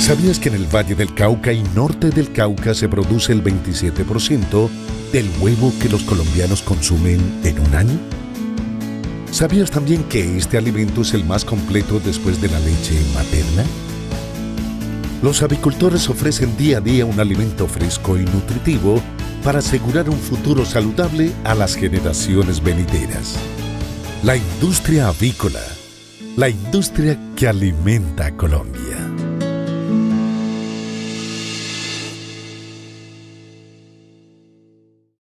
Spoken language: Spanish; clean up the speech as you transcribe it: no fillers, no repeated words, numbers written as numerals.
¿Sabías que en el Valle del Cauca y norte del Cauca se produce el 27% del huevo que los colombianos consumen en un año? ¿Sabías también que este alimento es el más completo después de la leche materna? Los avicultores ofrecen día a día un alimento fresco y nutritivo para asegurar un futuro saludable a las generaciones venideras. La industria avícola, la industria que alimenta a Colombia.